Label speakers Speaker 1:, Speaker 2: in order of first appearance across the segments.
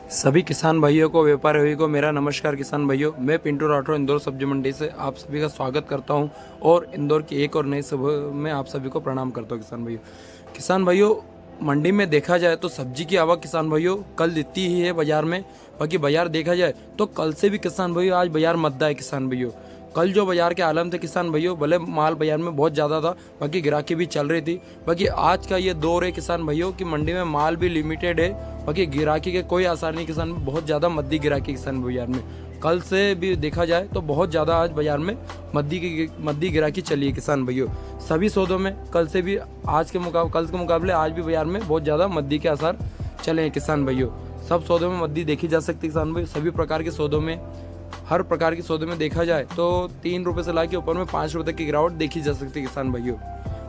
Speaker 1: सभी किसान भाइयों को, व्यापारी को मेरा नमस्कार। किसान भाइयों, मैं पिंटू राठौर इंदौर सब्जी मंडी से आप सभी का स्वागत करता हूं और इंदौर की एक और नई सभा में आप सभी को प्रणाम करता हूं। किसान भाइयों, मंडी में देखा जाए तो सब्जी की आवक किसान भाइयों कल दिखती ही है बाजार में। बाकी बाजार देखा जाए तो कल से भी किसान भाइयों आज बाजार मद्दा है। किसान भाइयों, कल जो बाजार के आलम थे किसान भाइयों, भले माल बाजार में बहुत ज़्यादा था, बाकी गिराकी भी चल रही थी। बाकी आज का ये दौर है किसान भाइयों कि मंडी में माल भी लिमिटेड है, बाकी गिराकी के कोई आसार नहीं। किसान बहुत ज़्यादा मद्दी गिराकी किसान बाजार में कल से भी देखा जाए तो बहुत ज़्यादा आज बाजार में मद्दी गिराकी चली है। किसान भाइयों, सभी सौदों में कल से भी कल के मुकाबले आज भी बाजार में बहुत ज़्यादा मद्दी के आसार चले हैं। किसान भाइयों, सब सौदों में मद्दी देखी जा सकती है। किसान भाई, सभी प्रकार के सौदों में, हर प्रकार के सौदे में देखा जाए तो 3 रुपये से लाके ऊपर में 5 रुपये तक की गिरावट देखी जा सकती है। किसान भाइयों,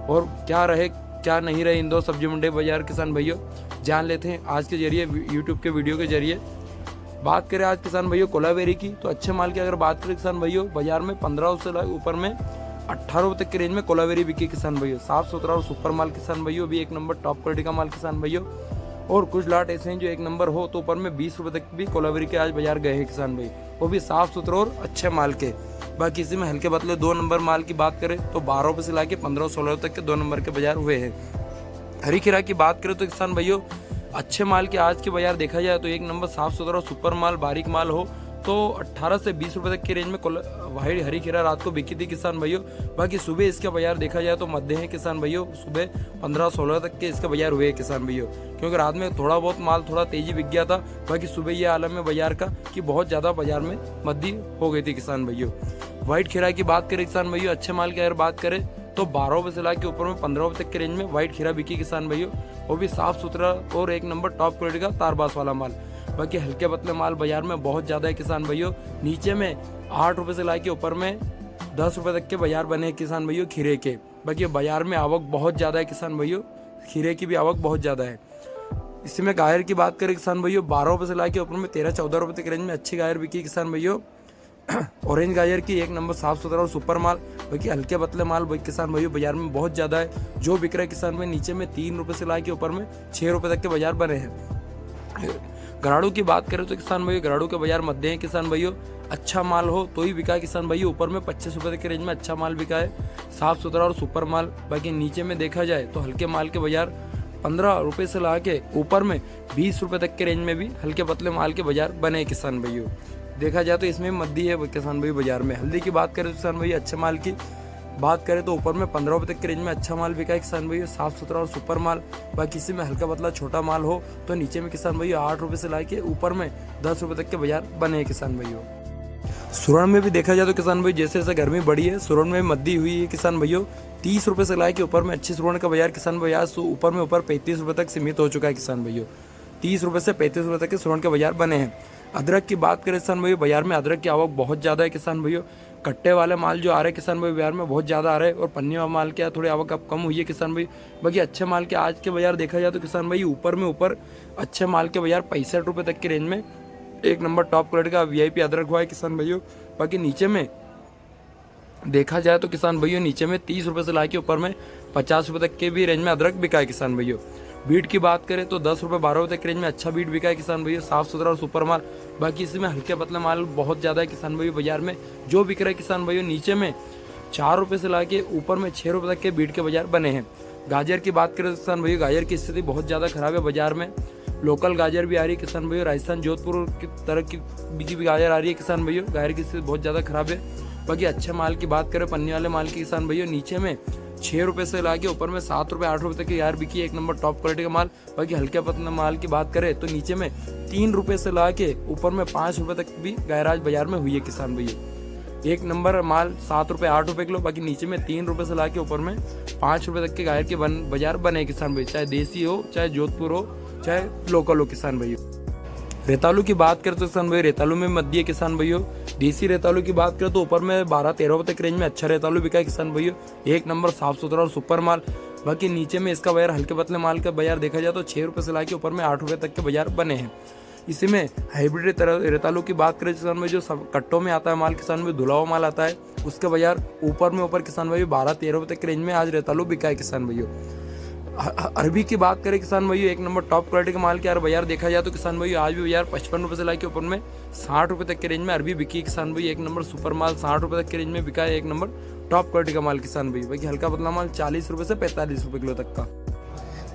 Speaker 1: और क्या रहे क्या नहीं रहे इंदौर सब्जी मंडी बाजार किसान भाइयों, जान लेते हैं आज के जरिए, यूट्यूब के वीडियो के जरिए। बात करें आज किसान भाइयों कोलावेरी की, तो अच्छे माल की अगर बात करें किसान भाइयों, बाजार में 15 से ऊपर में 18 रुपये तक की रेंज में कोलावेरी बिकी किसान भाइयों। साफ सुथरा और सुपर माल किसान भाइयों, भी एक नंबर टॉप क्वालिटी का माल किसान भाइयों। और कुछ लाट ऐसे हैं जो एक नंबर हो तो ऊपर में 20 रुपये तक भी कोलावेरी के आज बाजार गए हैं किसान भाई, वो भी साफ सुथरे और अच्छे माल के। बाकी इसी में हल्के पतले 2 नंबर माल की बात करें तो 12 रुपये से लाके 15-16 तक के 2 नंबर के बाजार हुए हैं। हरी खीरा की बात करें तो किसान भाइयों, अच्छे माल के आज के बाजार देखा जाए तो एक नंबर साफ सुथरा सुपर माल बारीक माल हो तो 18 से 20 रुपये तक की रेंज में वाइट हरी खीरा रात को बिकी थी किसान भाइयों। बाकी सुबह इसका बाजार देखा जाए तो मध्य है किसान भाइयों, सुबह 15-16 तक के इसका बाजार हुए किसान भाइयों, क्योंकि रात में थोड़ा बहुत माल थोड़ा तेजी बिक गया था। बाकी सुबह ये आलम में बाजार का कि बहुत ज़्यादा बाजार में मद्दी हो गई थी किसान भाइयों। व्हाइट खीरा की बात करें किसान भाइयों, अच्छे माल की अगर बात करें तो 12 रुपये से लाके ऊपर में 15 रुपये तक की रेंज में व्हाइट खीरा बिकी किसान भाइयों, वो भी साफ सुथरा और एक नंबर टॉप क्वालिटी का तारबास वाला माल। बाकी हल्के पतले माल बाजार में बहुत ज़्यादा है किसान भाइयों, नीचे में 8 रुपये से लाके ऊपर में 10 रुपये तक के बाजार बने किसान भाइयों खीरे के। बाकी बाजार में आवक बहुत ज़्यादा है किसान भाइयों, खीरे की भी आवक बहुत ज़्यादा है। इसी में गायर की बात करें किसान भाइयों, 12 रुपये से लाके ऊपर में 13-14 रुपये तक की रेंज में अच्छी गायर बिकी किसान भाइयों। ऑरेंज गाजर की एक नंबर साफ सुथरा और सुपर माल। बाकी हल्के पतले माल किसान भाइयों बाजार में बहुत ज़्यादा है, जो बिक रहा है किसान भाई नीचे में 3 रुपये से लाके ऊपर में 6 रुपये तक के बाजार बने हैं। गराड़ू की बात करें तो किसान भाइयों, गराड़ू के बाजार मध्य है किसान भाइयों, अच्छा माल हो तो ही बिका है किसान भाइयों, ऊपर में 25 रुपये तक की रेंज में अच्छा माल बिका है, साफ सुथरा और सुपर माल। बाकी नीचे में देखा जाए तो हल्के माल के बाजार 15 रुपये से ला के ऊपर में 20 रुपये तक के रेंज में भी हल्के पतले माल के बाजार बने किसान भाइयों। देखा जाए तो इसमें मद्दी है किसान भाई बाजार में। हल्दी की बात करें तो किसान भाई अच्छे माल की बात करें तो ऊपर में 15 रुपये तक की रेंज में अच्छा माल बिका है किसान भाई, साफ सुथरा और सुपर माल। बाकी इसी में हल्का पतला छोटा माल हो तो नीचे में किसान भाई 8 रुपये से लाके ऊपर में 10 रुपये तक के बाजार बने हैं किसान भाइयों। सुरण में भी देखा जाए तो किसान भाई जैसे जैसे गर्मी बढ़ी है, सुरण में मद्दी हुई है किसान भाइयों। 30 रुपये से लाके ऊपर में अच्छी सुरण का बाजार किसान भाई आज ऊपर में ऊपर 35 रुपये तक सीमित हो चुका है किसान भाइयों। 30 रुपये से 35 रुपये तक के सुरण के बाजार बने हैं। अदरक की बात करें किसान भाई, बाजार में अदरक की आवक बहुत ज़्यादा है किसान भाइयों। कट्टे वाले माल जो आ रहे हैं किसान भाई बाजार में बहुत ज़्यादा आ रहे हैं, और पन्नी वाला माल के थोड़ी आवक अब कम हुई है किसान भाई। बाकी अच्छे माल के आज के बाजार देखा जाए तो किसान भाई ऊपर में ऊपर अच्छे माल के बाजार 65 रुपये तक की रेंज में एक नंबर टॉप क्वालिटी का VIP अदरक हुआ है किसान भाइयों। बाकी नीचे में देखा जाए तो किसान भाइयों नीचे में 30 रुपये से लाके ऊपर में 50 रुपये तक के भी रेंज में अदरक बिका है किसान भाइयों। बीट की बात करें तो 10 रुपये 12 रुपये तक रेंज में अच्छा बीट बिका है किसान भैया, साफ सुथरा और सुपर माल। बाकी इसमें हल्के पतले माल बहुत ज़्यादा है किसान भैया बाजार में, जो बिक रहा है किसान भैया नीचे में 4 रुपये से लाके ऊपर में 6 रुपये तक के बीट के बाजार बने हैं। गाजर की बात करें तो किसान भैया गाजर की स्थिति बहुत ज़्यादा खराब है बाजार में। लोकल गाजर भी आ रही है किसान भैया, राजस्थान जोधपुर की तरह की बीजी भी गाजर आ रही है किसान भैया, गाजर की स्थिति बहुत ज़्यादा खराब है। बाकी अच्छे माल की बात करें पन्नी वाले माल की किसान भैया, नीचे में 6 रुपये से लाके ऊपर में 7 रुपये 8 रुपये तक की यार बिकी एक नंबर टॉप क्वालिटी का माल। बाकी हल्के पतले माल की बात करें तो नीचे में 3 रुपये से लाके ऊपर में 5 रुपये तक भी गैराज बाजार में हुई है किसान भैया। एक नंबर माल 7 रुपये 8 रुपये किलो, बाकी नीचे में 3 रुपये से लाके ऊपर में 5 रुपये तक के गायर के बाजार बने किसान भैया, चाहे देसी हो चाहे जोधपुर हो चाहे लोकल हो किसान भैया। रेतालू की बात करें तो किसान भाई रेतालू में मध्य किसान भाइयों, देसी रेतालू की बात करें तो ऊपर में 12-13 रुपये तक रेंज में अच्छा रेतालू बिका है किसान भाइयों, एक नंबर साफ सुथरा और सुपर माल। बाकी नीचे में इसका बाजार हल्के पतले माल का बाजार देखा जाए तो 6 रुपये से लाके ऊपर में 8 रुपये तक के बाजार बने हैं। इसी में हाइब्रिड रेतालू की बात करें किसान भाई, जो सब कट्टों में आता है माल किसान भाई, धुला हुआ माल आता है, उसका बाजार ऊपर में ऊपर किसान भाई 12-13 रुपये तक रेंज में आज रेतालू बिका है किसान भाइयों। अरबी की बात करें किसान भाइयों, एक नंबर टॉप क्वालिटी का माल के यार बाजार देखा जाए तो किसान भाइयों आज भी बाजार 55 रुपये से लाके ऊपर में 60 रुपये तक के रेंज में अरबी बिकी किसान भाई। एक नंबर सुपर माल 60 रुपये तक के रेंज में बिका है, एक नंबर टॉप क्वालिटी का माल किसान भाई। बाकी हल्का पतला माल 40 रुपये से 45 रुपये किलो तक का।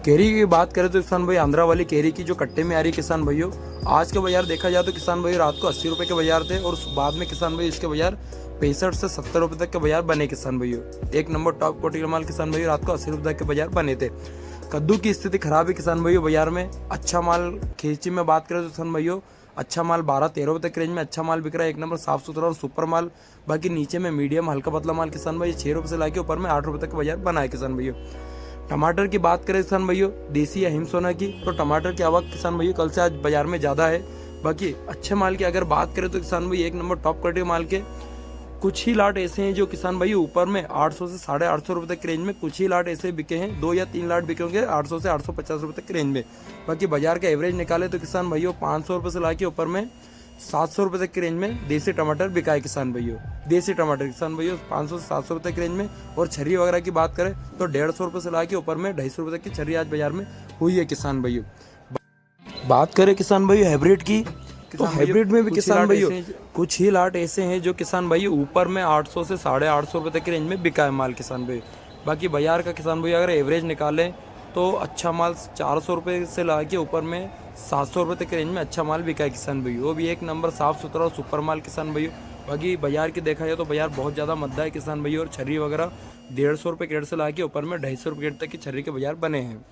Speaker 1: केरी की बात करें तो किसान भाई आंध्रा वाली केरी की जो कट्टे में आ रही किसान भाइयों, आज का बाजार देखा जाए तो किसान भाई रात को 80 रुपये के बाजार थे और बाद में किसान भाई इसके बाजार 65 से 70 रुपये तक के बाजार बने किसान भाइयों। एक नंबर टॉप क्वालिटी का माल किसान भाई रात को 80 रुपये तक के बाजार बने थे। कद्दू की स्थिति खराब है किसान भाइयों बाजार में। अच्छा माल खेची में बात करें तो किसान भाइयों अच्छा माल 12-13 रुपये तक रेंज में अच्छा माल बिक रहा है, एक नंबर साफ सुथरा और सुपर माल। बाकी नीचे में मीडियम हल्का पतला माल किसान भाई 6 रुपये से लाके ऊपर में 8 रुपये तक बाजार बना है किसान भाइयों। टमाटर की बात करें किसान भाइयों देसी या हिमसोना की, तो टमाटर की आवक किसान भाइयों कल से आज बाजार में ज़्यादा है। बाकी अच्छे माल की अगर बात करें तो किसान भाई एक नंबर टॉप क्वालिटी माल के कुछ ही लाट ऐसे हैं जो किसान भाई ऊपर में 800 से 850 रुपये तक के रेंज में कुछ ही लाट ऐसे बिके हैं, 2 या 3 लाट बिके होंगे 800 से 850 रुपये तक के रेंज में। बाकी बाजार का एवरेज निकाले तो किसान भाइयों 500 रुपये से लाके ऊपर में 700 रुपये तक के रेंज में देसी टमाटर बिका है किसान भाइयों। देसी टमाटर किसान भाइयों 500 से 700 रुपये तक के रेंज में। और छर्री वगैरह की बात करें तो 150 रुपये से लाके ऊपर में 250 रुपये तक की छर्री आज बाजार में हुई है किसान भाइयों। बात करें किसान भाइयों हाइब्रिड की, तो हाइब्रिड में भी किसान भाइयों कुछ ही लाट ऐसे हैं जो किसान भाइयों ऊपर में 800 से 850 रुपये तक की रेंज में बिका है माल किसान भाई। बाकी बाजार का किसान भाई अगर एवरेज निकालें तो अच्छा माल 400 रुपये से ला के ऊपर में 700 रुपये तक की रेंज में अच्छा माल बिका है किसान भाई, वो भी एक नंबर साफ सुथरा और सुपर माल किसान भाइयों। बाकी बाजार की देखा जाए तो बाजार बहुत ज़्यादा मद्दा है किसान भाइयों, और छर्री वगैरह 150 रुपये क्रेट से ला के ऊपर में 250 रुपये क्रेट तक की छर्री के बाजार बने हैं।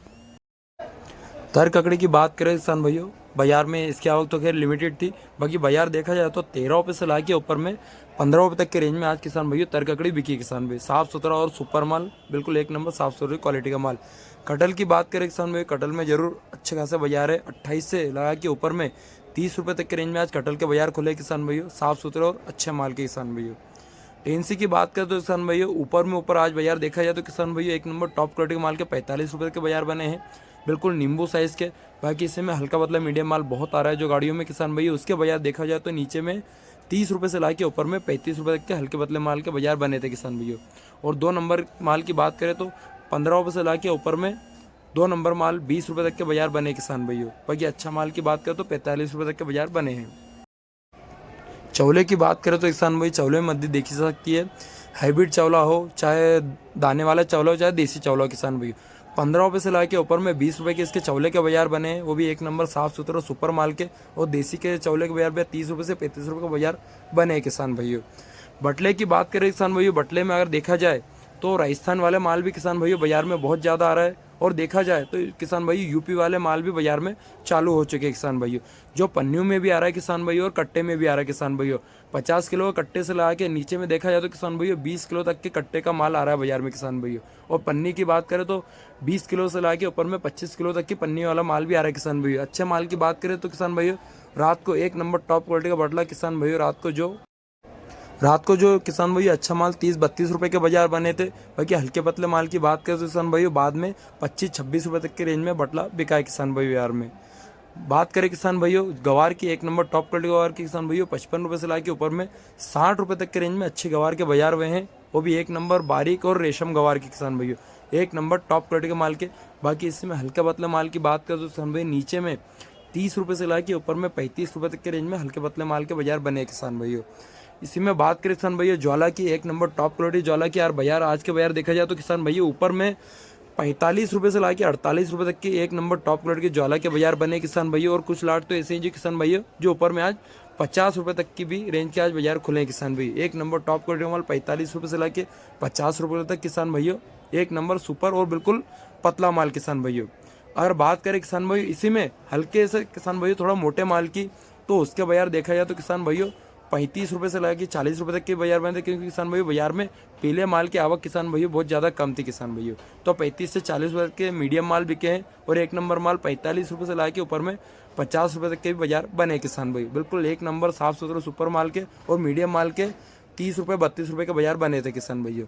Speaker 1: तर ककड़ी की बात करें किसान भाइयों बाजार में इसकी आवक तो खैर लिमिटेड थी। बाकी बाजार देखा जाए तो 13 रुपये से लाके ऊपर में 15 रुपये तक के रेंज में आज किसान भाइयों तर ककड़ी बिकी किसान भाई। साफ सुथरा और सुपर माल, बिल्कुल एक नंबर साफ सुथरी क्वालिटी का माल। कटहल की बात करें किसान भाई, कटहल में जरूर अच्छे खासा बाजार है। 28 से लगा के ऊपर में 30 रुपये तक के रेंज में आज कटहल के बाजार खुले किसान भाइयों, साफ सुथरे और अच्छे माल के किसान भाइयों। टेंसी की बात करें तो किसान भाइयों ऊपर आज बाजार देखा जाए तो किसान भाइयों एक नंबर टॉप क्वालिटी के माल के 45 रुपये के बाजार बने हैं, बिल्कुल नींबू साइज़ के। बाकी इसमें हल्का पतला मीडियम माल बहुत आ रहा है जो गाड़ियों में किसान भाई, उसके बाजार देखा जाए तो नीचे में 30 रुपये से ला के ऊपर में 35 रुपये तक के हल्के पतले माल के बाजार बने थे किसान भैया। और 2 नंबर माल की बात करें तो 15 रुपये से ला के ऊपर में 2 नंबर माल 20 रुपये तक के बाजार बने किसान भैया। बाकी अच्छा माल की बात करें तो 45 रुपये तक के बाजार बने हैं। चौले की बात करें तो किसान भाई चौले में मध्य देखी जा सकती है, हाइब्रिड चौला हो चाहे दाने वाला चौला हो चाहे देसी चौला हो किसान भाई, 15 रुपये से लाके ऊपर में 20 रुपये के इसके चौले के बाजार बने हैं, वो भी एक नंबर साफ सुथरा सुपर माल के। और देसी के चौले के बाजार में 30 रुपये से 35 रुपये का बाजार बने हैं किसान भाइयों। बटले की बात करें किसान भाइयों, बटले में अगर देखा जाए तो राजस्थान वाले माल भी किसान भाइयों बाजार में बहुत ज़्यादा आ रहा है, और देखा जाए तो किसान भाई यूपी वाले माल भी बाजार में चालू हो चुके हैं किसान भाइयों, जो पन्नियों में भी आ रहा है किसान भाइयों और कट्टे में भी आ रहा है किसान भाइयों। 50 किलो का कट्टे से लगा के नीचे में देखा जाए तो किसान भाइयों 20 किलो तक के कट्टे का माल आ रहा है बाजार में किसान भाइयों। और पन्नी की बात करें तो 20 किलो से ला के ऊपर में 25 किलो तक की पन्नी वाला माल भी आ रहा है किसान भाइयों। अच्छे माल की बात करें तो किसान भाइयों रात को एक नंबर टॉप क्वालिटी का बटला किसान भाइयों रात को जो किसान भाई अच्छा माल 30-32 रुपये के बाजार बने थे। बाकी हल्के पतले माल की बात करें तो किसान भाई बाद में 25-26 रुपये तक के रेंज में बटला बिका है किसान भाई बाजार में। बात करें किसान भाइयों गवार की, एक नंबर टॉप क्वालिटी गवार की किसान भाइयों 55 रुपये से ला के ऊपर में 60 रुपये तक के रेंज में अच्छे गवार के बाजार हुए हैं, वो भी एक नंबर बारीक और रेशम गवार की किसान भाइयों, एक नंबर टॉप क्वालिटी के माल के। बाकी इसमें हल्के पतले माल की बात करें तो किसान भाई नीचे में 30 रुपये से ला के ऊपर में 35 रुपये तक के रेंज में हल्के पतले माल के बाजार बने किसान भाइयों। इसी में बात करें किसान भैया ज्वाला की, एक नंबर टॉप क्वालिटी ज्वाला की यार बाजार आज के बाजार देखा जाए तो किसान भैया ऊपर में 45 रुपये से ला के 48 रुपये तक की एक नंबर टॉप क्वालिटी की ज्वाला के बाजार बने किसान भैया। और कुछ लाट तो ऐसे हैं जो किसान भैया जो ऊपर में आज 50 रुपये तक की भी रेंज के आज बाजार खुले हैं किसान भैया। एक नंबर टॉप क्वालिटी माल 45 रुपये से ला के 50 रुपये तक किसान भैया, एक नंबर सुपर और बिल्कुल पतला माल किसान भैया। अगर बात करें किसान भैया इसी में हल्के से किसान भैया थोड़ा मोटे माल की, तो उसके बाजार देखा जाए तो किसान भैया 35 रुपये से लगा 40 रुपये तक के बाजार बने थे, क्योंकि किसान भाइयों बाजार में पीले माल की आवक किसान भाइयों बहुत ज़्यादा कम थी किसान भाइयों। तो 35 से 40 रुपये के मीडियम माल बिके हैं, और एक नंबर माल 45 रुपये से ला के ऊपर में 50 रुपये तक के भी बाजार बने किसान भाई, बिल्कुल एक नंबर साफ सुथरे सुपर माल के। और मीडियम माल के 30 रुपये 32 रुपये के बाजार बने थे किसान भाइयों।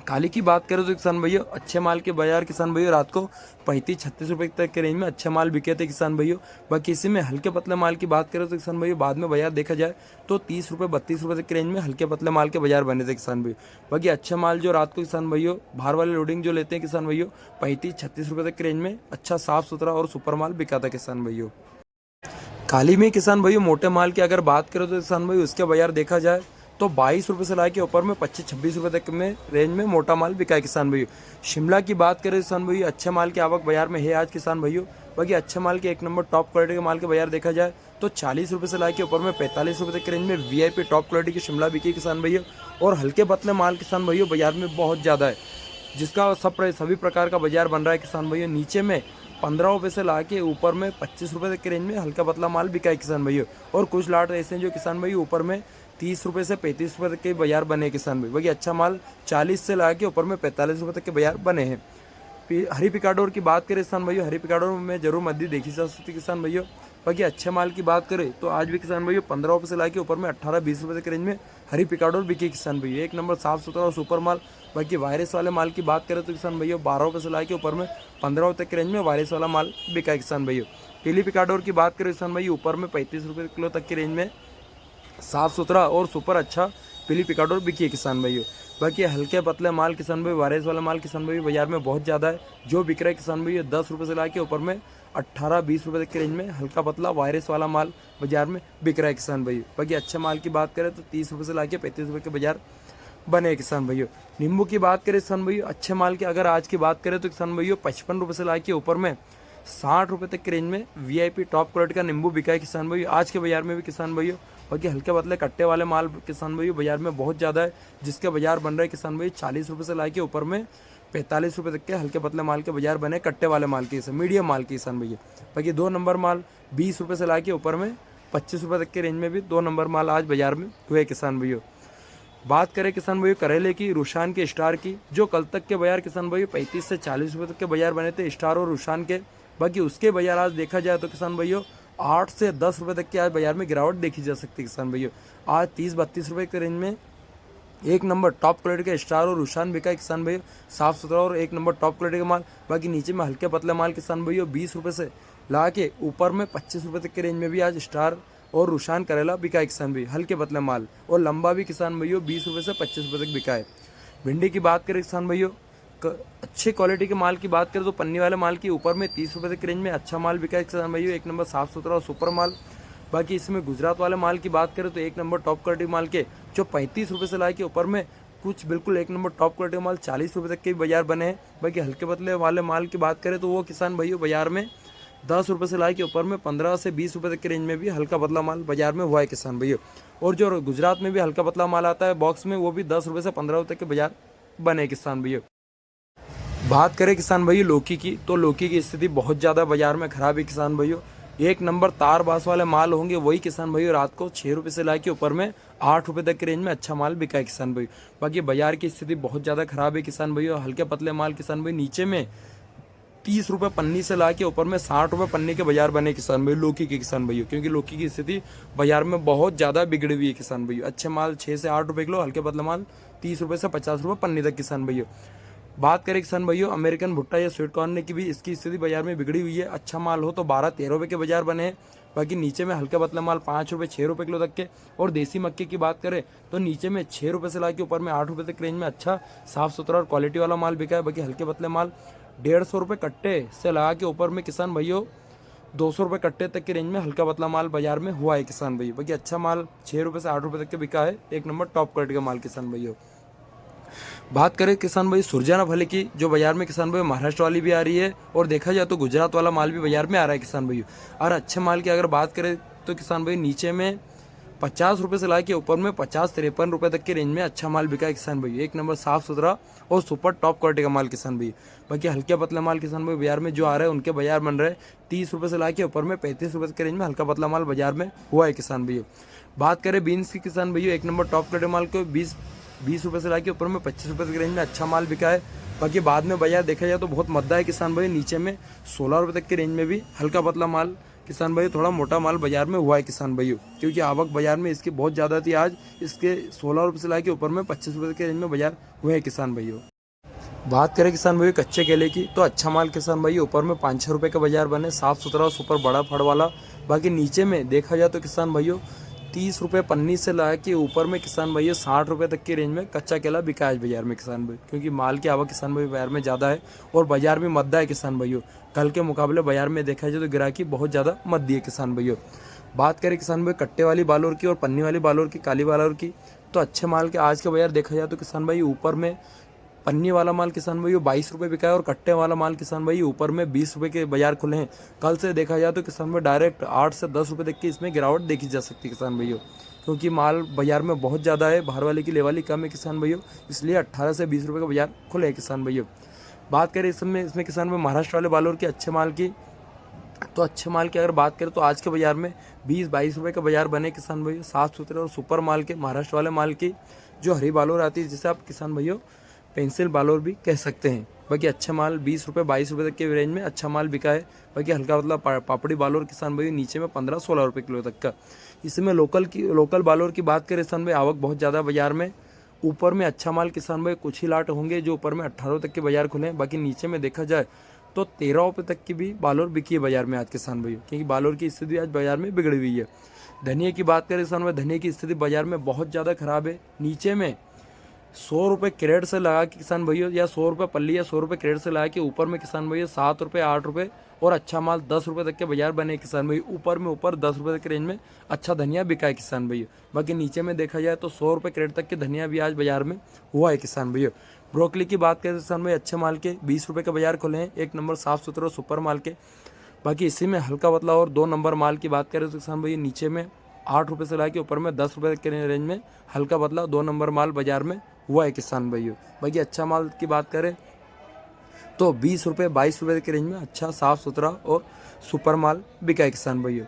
Speaker 1: काली की बात करें तो किसान भैया अच्छे माल के बाजार किसान भैया रात को 35-36 रुपए तक के रेंज में अच्छे माल बिके थे किसान भैया। बाकी इसी में हल्के पतले माल की बात करें तो किसान भैया बाद में बाजार देखा जाए तो 30 रुपए 32 रुपए तक के रेंज में हल्के पतले माल के बाजार बने थे किसान भैया। बाकी अच्छे माल जो रात को किसान भैया बाहर वाले लोडिंग जो लेते हैं किसान भैया 35-36 रुपए तक के रेंज में अच्छा साफ सुथरा और सुपर माल बिका था किसान भैया। काली में किसान भैया मोटे माल की अगर बात करें तो किसान भाई उसके बाजार देखा जाए तो 22 रुपये से ला के ऊपर में 25-26 रुपये तक में रेंज में मोटा माल बिका है किसान भैया। शिमला की बात करें किसान भैया अच्छे माल की आवक बाजार में है आज किसान भैया। बाकी अच्छे माल के एक नंबर टॉप क्वालिटी के माल के बाजार देखा जाए तो 40 रुपये से ला के ऊपर में 45 रुपये तक के रेंज में वीआईपी टॉप क्वालिटी की शिमला बिकी किसान भैया। और हल्के पतले माल किसान भैया बाजार में बहुत ज़्यादा है, जिसका सभी प्रकार का बाजार बन रहा है किसान भैया। नीचे में 15 रुपये से ला के ऊपर में 25 रुपये तक के रेंज में हल्का पतला माल बिका है किसान भैया। और कुछ लाट ऐसे हैं जो किसान भैया ऊपर में 30 रुपये से 35 रुपये तक के बाजार बने किसान भैया। बाकी अच्छा माल 40 से ला के ऊपर में 45 रुपये तक के बाजार बने हैं। हरी पिकाडोर की बात करें किसान भैया, हरी पिकाडोर में जरूर मद्दी देखी जा सकती है किसान भैया। बाकी अच्छे माल की बात करें तो आज भी किसान भैया 15 रुपये से ला के ऊपर में 18-20 रुपये तक के रेंज में हरी पिकाडोर बिकी किसान भैया। एक नंबर साफ सुथरा और सुपर माल। बाकी वायरस वाले माल की बात करें तो किसान भैया 12 रुपये से ला के ऊपर में 15 रुपये तक के रेंज में वायरस वाला माल बिका है किसान भैया। पीली पिकाडोर की बात करें किसान भैया ऊपर में 35 रुपये किलो तक की रेंज में साफ सुथरा और सुपर अच्छा पीली पिकाडोर बिकी है किसान भैया। बाकी हल्के पतले माल किसान भाई वायरस वाला माल किसान भाई बाजार में बहुत ज़्यादा है, जो बिक रहा है किसान भैया 10 रुपये से ला के ऊपर में 18-20 रुपये तक के रेंज में हल्का पतला वायरस वाला माल बाजार में बिक रहा है किसान भैया। बाकी अच्छे माल की बात करें तो 30 रुपये से ला के 35 रुपये के बाजार बने किसान भैया। नींबू की बात करें किसान भैया अच्छे माल की अगर आज की बात करें तो किसान भैया 55 रुपये से ला के ऊपर में 60 रुपये तक के रेंज में वीआईपी टॉप क्वालिटी का नींबू बिका है किसान भैया आज के बाजार में भी किसान भैया। बाकी हल्के पतले कट्टे वाले माल किसान भैया बाजार में बहुत ज़्यादा है, जिसके बाजार बन रहे हैं किसान भैया 40 रुपये से ला के ऊपर में 45 रुपये तक के हल्के पतले माल के बाजार बने कट्टे वाले माल के मीडियम माल के किसान भैया। बाकी 2 नंबर माल 20 रुपये से ला के ऊपर में 25 रुपये तक के रेंज में भी 2 नंबर माल आज बाजार में हुए किसान भैया। बात करें किसान भैया करेले की, रुशान के, स्टार की, जो कल तक के बाजार किसान भैया 35 से 40 रुपये तक के बाजार बने थे स्टार और रुशान के। बाकी उसके बाजार आज देखा जाए तो किसान भैया 8 से 10 रुपये तक के आज बाजार में गिरावट देखी जा सकती है किसान भैया। आज 30-32 रुपये के रेंज में एक नंबर टॉप क्वालिटी का स्टार और रुशान बिका है किसान भैया, साफ सुथरा और एक नंबर टॉप क्वालिटी का माल। बाकी नीचे में हल्के पतले माल किसान भैया 20 रुपये से ला के ऊपर में 25 रुपये तक के रेंज में भी आज स्टार और रुशान करेला बिका है किसान भैया, हल्के पतले माल। और लंबा भी किसान भैया 20 रुपये से 25 रुपये तक बिका है। भिंडी की बात करें किसान भैया अच्छी क्वालिटी के माल की बात करें तो पन्नी वाले माल की ऊपर में 30 रुपये तक रेंज में अच्छा माल बिका है किसान भैया, एक नंबर साफ सुथरा और सुपर माल। बाकी इसमें गुजरात वाले माल की बात करें तो एक नंबर टॉप क्वालिटी माल के जो 35 रुपये से ला के ऊपर में कुछ बिल्कुल एक नंबर टॉप क्वालिटी माल 40 रुपये तक के भी बाजार बने हैं। बाकी हल्के पतले वाले माल की बात करें तो वो किसान भैया बाजार में 10 रुपये से ला के ऊपर में 15 से 20 रुपये तक के रेंज में भी हल्का पतला माल बाजार में हुआ है किसान भैया। और जो गुजरात में भी हल्का पतला माल आता है बॉक्स में वो भी 10 रुपये से 15 रुपये तक के बाजार बने किसान भैया। बात करें किसान भैया लौकी की, तो लौकी की स्थिति बहुत ज़्यादा बाजार में खराब है किसान भैया। एक नंबर तार बास वाले माल होंगे वही किसान भैया रात को 6 रुपये से ला के ऊपर में 8 रुपये तक के रेंज में अच्छा माल बिका है किसान भैया। बाकी बाजार की स्थिति बहुत ज़्यादा खराब है किसान भैया। हल्के पतले माल किसान भैया नीचे में 30 रुपये पन्नी से ला के ऊपर में 60 रुपये पन्नी के बाजार बने किसान भैया लौकी के किसान भैया, क्योंकि लौकी की स्थिति बाजार में बहुत ज़्यादा बिगड़ी हुई है किसान भैया। अच्छे माल 6 से 8 रुपये किलो, हल्के पतले माल 30 रुपये से 50 रुपये पन्नी तक किसान भैया। बात करें किसान भैया अमेरिकन भुट्टा या स्वीट कॉर्न की भी इसकी स्थिति बाजार में बिगड़ी हुई है। अच्छा माल हो तो 12-13 रुपये के बाजार बने हैं। बाकी नीचे में हल्के पतले माल 5 रुपये 6 रुपये किलो तक के। और देसी मक्के की बात करें तो नीचे में 6 रुपये से ला के ऊपर में 8 रुपये तक रेंज में अच्छा साफ सुथरा और क्वालिटी वाला माल बिका है। बाकी हल्के पतले माल 150 रुपये कट्टे से लगा के ऊपर में किसान भैया 200 रुपये कट्टे तक के रेंज में हल्का पतला माल बाजार में हुआ है किसान भैया। बाकी अच्छा माल 6 रुपये से 8 रुपये तक के बिका है, एक नंबर टॉप क्वालिटी का माल किसान भैया। बात करें किसान भाई सुरजाना फली की, जो बाजार में किसान भाई महाराष्ट्र वाली भी आ रही है और देखा जाए तो गुजरात वाला माल भी बाजार में आ रहा है किसान भाई। और अच्छे माल की अगर बात करें तो किसान भाई नीचे में 50 रुपये से ला के ऊपर में 50-53 रुपये तक के रेंज में अच्छा माल बिका है किसान भाई, एक नंबर साफ सुथरा और सुपर टॉप क्वालिटी का माल किसान भाई। बाकी हल्के पतला माल किसान भाई बाजार में जो आ रहा है उनके बाजार बन रहे हैं 30 रुपये से ला के ऊपर में 35 रुपये के रेंज में हल्का पतला माल बाजार में हुआ है किसान भैया। बात करें बीन्स की किसान भैया एक नंबर टॉप क्वालिटी माल को 20 रुपये से ला के ऊपर में 25 रुपये के रेंज में अच्छा माल बिका है। बाकी बाद में बाजार देखा जाए तो बहुत मद्दा है किसान भाई, नीचे में 16 रुपये तक के रेंज में भी हल्का पतला माल किसान भाई, थोड़ा मोटा माल बाजार में हुआ है किसान भाइयों, क्योंकि आवक बाजार में इसकी बहुत ज़्यादा थी। आज इसके 16 रुपये से ला के ऊपर में 25 रुपये के रेंज में बाजार हुए हैं किसान भाइयों। बात करें किसान भाई कच्चे केले की, तो अच्छा माल किसान भाई ऊपर में 5-6 रुपये का बाजार बने, साफ़ सुथरा और सुपर बड़ा फड़ वाला। बाकी नीचे में देखा जाए तो किसान भाइयों 30 रुपये पन्नी से ला के ऊपर में किसान भाइयों 60 रुपये तक की रेंज में कच्चा केला बिका है बाजार में किसान भाई, क्योंकि माल की आवक किसान भाई बाजार में ज़्यादा है और बाजार भी मद्दा है किसान भाइयों। कल के मुकाबले बाजार में देखा जाए तो गिराकी बहुत ज़्यादा मद्दी है किसान भाइयों। बात करें किसान भाई कट्टे वाली बालोर की और पन्नी वाली बालोर की, काली बालोर की, तो अच्छे माल के आज के बाजार देखा जाए तो किसान भाई ऊपर में पन्नी वाला माल किसान भाई 22 रुपये बिका है और कट्टे वाला माल किसान भाई ऊपर में 20 रुपये के बाजार खुले हैं। कल से देखा जाए तो किसान भाई डायरेक्ट 8 से 10 रुपये तक की इसमें गिरावट देखी जा सकती है किसान भाइयों, क्योंकि माल बाजार में बहुत ज़्यादा है, बाहर वाले की लेवाली कम है किसान भाइयों, इसलिए 18 से 20 रुपये का बाजार खुले हैं किसान भाइयों। बात करें इसमें किसान भाई महाराष्ट्र वाले बालोर की अच्छे माल की, तो अच्छे माल की अगर बात करें तो आज के बाजार में 20-22 रुपये का बाजार बने किसान भाइयों, साफ़ सुथरे और सुपर माल के महाराष्ट्र वाले माल की जो हरी बालोर आती है, जिसे आप किसान भाइयों पेंसिल बालोर भी कह सकते हैं। बाकी अच्छा माल 20 रुपये 22 रुपये तक के रेंज में अच्छा माल बिका है। बाकी हल्का मतलब पापड़ी बालोर किसान भाई नीचे में 15-16 रुपये किलो तक का। इसमें लोकल बालोर की बात करें किसान भाई आवक बहुत ज़्यादा बाजार में, ऊपर में अच्छा माल किसान भाई कुछ ही लाट होंगे जो ऊपर में 18 तक के बाजार खुले हैं। बाकी नीचे में देखा जाए तो 13 रुपये तक की भी बालोर बिकी है बाजार में आज किसान भाई, क्योंकि बालोर की स्थिति आज बाजार में बिगड़ी हुई है। धनिया की बात करें किसान भाई, धनिया की स्थिति बाजार में बहुत ज़्यादा खराब है। नीचे में 100 रुपये क्रेड से लगा के किसान भैया, या 100 रुपये पल्ली या 100 रुपये क्रेड से लगा के ऊपर में किसान भैया 7 रुपये 8 रुपये और अच्छा माल 10 रुपये तक के बाजार बने किसान भैया। ऊपर 10 रुपये तक के रेंज में अच्छा धनिया बिका है किसान भैया। बाकी नीचे में देखा जाए तो 100 रुपये क्रेड तक के धनिया भी आज बाजार में हुआ है किसान भैया। ब्रोकली की बात करें किसान भाई अच्छे माल के 20 रुपये के बाजार खुले हैं, एक नंबर साफ़ सुथरे और सुपर माल के। बाकी इसी में हल्का पतला और 2 नंबर माल की बात करें तो किसान भाई नीचे में 8 रुपये से ला के ऊपर में 10 रुपये तक के रेंज में हल्का पतला 2 नंबर माल बाजार में हुआ है किसान भाइयों। बाकी अच्छा माल की बात करें तो 20 रुपये 22 रुपये के रेंज में अच्छा साफ़ सुथरा और सुपर माल बिका है किसान भाइयों।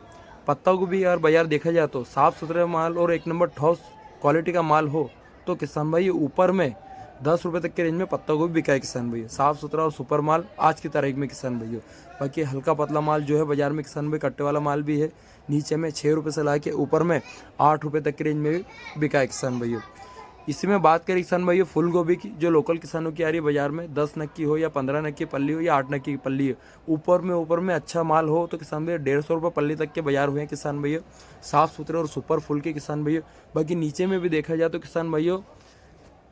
Speaker 1: पत्ता गोभी अगर बाजार देखा जाए तो साफ़ सुथरे माल और एक नंबर ठोस क्वालिटी का माल हो तो किसान भाई ऊपर में 10 रुपये तक के रेंज में पत्ता गोभी बिका है किसान भैया। साफ़ सुथरा और सुपर माल आज की तारीख में किसान भैया। बाकी हल्का पतला माल जो है बाजार में किसान भाई कट्टे वाला माल भी है, नीचे में 6 रुपये से ला के ऊपर में 8 रुपये तक के रेंज में भी बिका है किसान भैया। इसी में बात करें किसान भाइयों फूल गोभी की, जो लोकल किसानों की आ रही है बाजार में 10 नग की हो या 15 नग की पल्ली हो या 8 नग की पल्ली हो, ऊपर में अच्छा माल हो तो किसान भैया 150 रुपये पल्ली तक के बाजार हुए हैं किसान भैया, साफ़ सुथरे और सुपर फूल के किसान भैया। बाकी नीचे में भी देखा जाए तो किसान भाइयों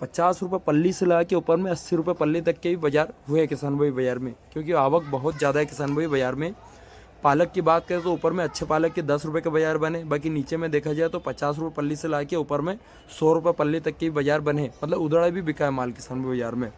Speaker 1: 50 रुपये पल्ली से ला के ऊपर में 80 रुपये पल्ली तक के भी बाजार हुए हैं किसान भाई बाजार में, क्योंकि आवक बहुत ज़्यादा है किसान भाई बाजार में। पालक की बात करें तो ऊपर में अच्छे पालक के 10 रुपये के बाजार बने। बाकी नीचे में देखा जाए तो 50 रुपये पल्ली से ला के ऊपर में 100 रुपये पल्ली तक के बाजार बने, मतलब उधड़ा भी बिका है माल किसान भाई बाजार में।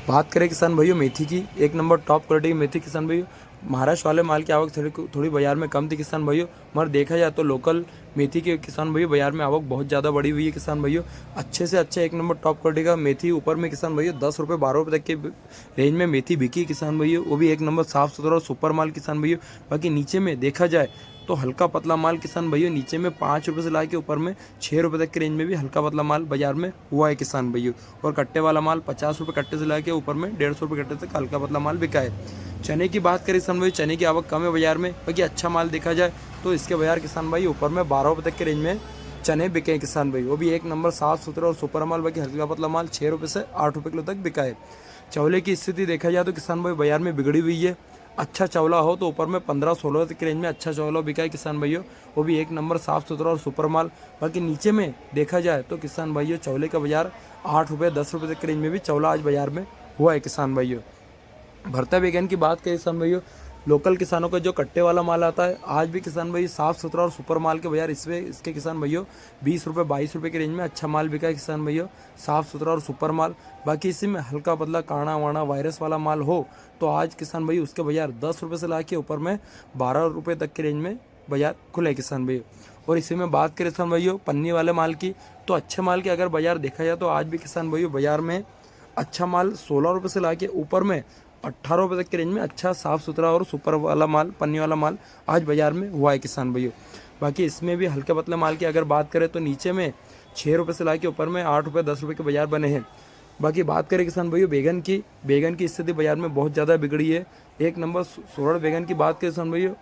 Speaker 1: बात करें किसान भाइयों मेथी की, एक नंबर टॉप क्वालिटी की मेथी किसान भाइयों। महाराष्ट्र वाले माल की आवक थोड़ी बाजार में कम थी किसान भाइयों, मगर देखा जाए तो लोकल मेथी के किसान भाइयों बाजार में आवक बहुत ज़्यादा बढ़ी हुई है किसान भाइयों। अच्छे से अच्छा एक नंबर टॉप क्वालिटी का मेथी ऊपर में किसान भाइयों 10 रुपये 12 रुपये तक के रेंज में मेथी बिकी किसान भाइयों, वो भी एक नंबर साफ़ सुथरा और सुपर माल किसान भाइयों। बाकी नीचे में देखा जाए तो हल्का पतला माल किसान भाइयों नीचे में 5 रुपये से ला के ऊपर में 6 रुपये तक के रेंज में भी हल्का पतला माल बाजार में हुआ है किसान भाइयों। और कट्टे वाला माल 50 रुपये कट्टे से ला के ऊपर में 150 रुपये कट्टे तक हल्का पतला माल बिका है। चने की बात करें किसान भाई, चने की आवक कम है बाजार में। बाकी अच्छा माल देखा जाए तो इसके बाजार किसान भाई ऊपर में 12 रुपये तक के रेंज में चने बिके हैं किसान भाई, वो भी एक नंबर साफ़ सुथरा और सुपर माल। बाकी हल्का पतला माल 6 रुपये से 8 रुपये किलो तक बिका है। चौले की स्थिति देखा जाए तो किसान भाई बाजार में बिगड़ी हुई है। अच्छा चौला हो तो ऊपर में 15-16 तक के रेंज में अच्छा चौला बिका है किसान भाइयों, वो भी एक नंबर साफ़ सुथरा और सुपर माल। बाकी नीचे में देखा जाए तो किसान भाइयों चौले का बाजार 8 रुपये 10 रुपये तक के रेंज में भी चौला आज बाजार में हुआ है किसान भाइयों। भरता बैगन की बात करें किसान भाइयों, लोकल किसानों का जो कट्टे वाला माल आता है आज भी किसान भाई साफ़ सुथरा और सुपर माल के बाजार इसके किसान भाइयों 20 रुपये 22 रुपये के रेंज में अच्छा माल बिका है किसान भाइयों, साफ़ सुथरा और सुपर माल। बाकी इसी में हल्का बदला काड़ा वाणा वायरस वाला माल हो तो आज किसान भाई उसके बाजार 10 रुपये से ला के ऊपर में 12 रुपये तक के रेंज में बाजार खुले किसान भाइयों। और इसी में बात करें किसान भाइयों पन्नी वाले माल की, तो अच्छे माल के अगर बाजार देखा जाए तो आज भी किसान भाइयों बाजार में अच्छा माल 16 रुपये से ला के ऊपर में 18 रुपये तक के रेंज में अच्छा साफ़ सुथरा और सुपर वाला माल पन्नी वाला माल आज बाजार में हुआ है किसान भाइयों। बाकी इसमें भी हल्के पतले माल की अगर बात करें तो नीचे में 6 रुपये से ला के ऊपर में 8 रुपये 10 रुपये के बाजार बने हैं। बाकी बात करें किसान भाइयों बैगन की स्थिति बाजार में बहुत ज़्यादा बिगड़ी है। एक नंबर सोलर बैगन की बात करें किसान भाइयों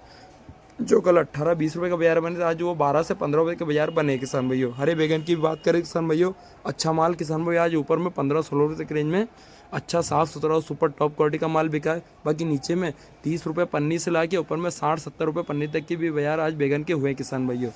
Speaker 1: जो कल 18-20 रुपये का बाजार बने थे, आज वो 12 से 15 रुपये के बाजार बने किसान भाइयों। हरे बैगन की बात करें किसान भाइयों, अच्छा माल किसान भाई आज ऊपर में 15-16 रुपये के रेंज में अच्छा साफ सुथरा और सुपर टॉप क्वालिटी का माल बिका है। बाकी नीचे में 30 रुपये पन्नी से ला के ऊपर में 60-70 रुपये पन्नी तक की भी बाजार आज बैगन के हुए किसान भाइयों।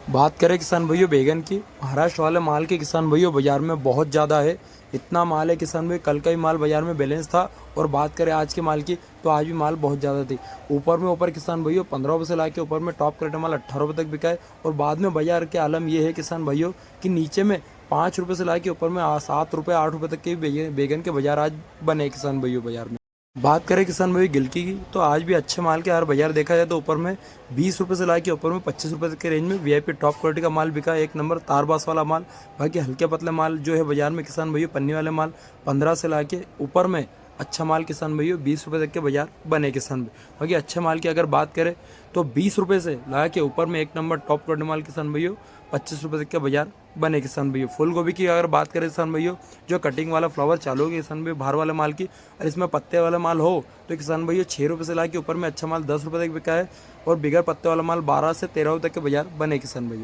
Speaker 1: बात करें किसान भाइयों बैगन की, महाराष्ट्र वाले माल के किसान भाइयों बाजार में बहुत ज़्यादा है। इतना माल है किसान भाई, कल का ही माल बाजार में बैलेंस था। और बात करें आज के माल की तो आज भी माल बहुत ज़्यादा थी। ऊपर किसान भाइयों 15 रुपये से ला के ऊपर में टॉप क्वालिटी माल 18 रुपये तक बिका है। और बाद में बाजार के आलम ये है किसान भाइयों कि नीचे में 5 रुपये से ला के ऊपर में 7 रुपये 8 रुपये तक के बैगन के बाजार आज बने किसान भाइयों बाजार में। बात करें किसान भाई गिलकी की तो आज भी अच्छे माल के हर बाजार देखा जाए तो ऊपर में 20 रुपये से ला के ऊपर में 25 रुपये तक के रेंज में वीआईपी टॉप क्वालिटी का माल बिका, एक नंबर तारबास वाला माल। बाकी हल्के पतले माल जो है बाजार में किसान भैया पन्नी वाले माल 15 से ला के ऊपर में अच्छा माल किसान भैया 20 रुपये तक के बाजार बने किसान भाई। बाकी अच्छे माल की अगर बात करें तो 20 रुपये से ला के ऊपर में एक नंबर टॉप क्वालिटी माल किसान भैया 25 रुपये तक के बाजार बने किसान भैया। फूल गोभी की अगर बात करें किसान भैया, जो कटिंग वाला फ्लावर चालू हो गया किसान भैया बाहर वाले माल की, और इसमें पत्ते वाला माल हो तो किसान भैया 6 रुपये से ला के ऊपर में अच्छा माल 10 रुपये तक बिका है। और बिगर पत्ते वाला माल 12 से 13 रुपये तक के बाजार बने किसान भैया।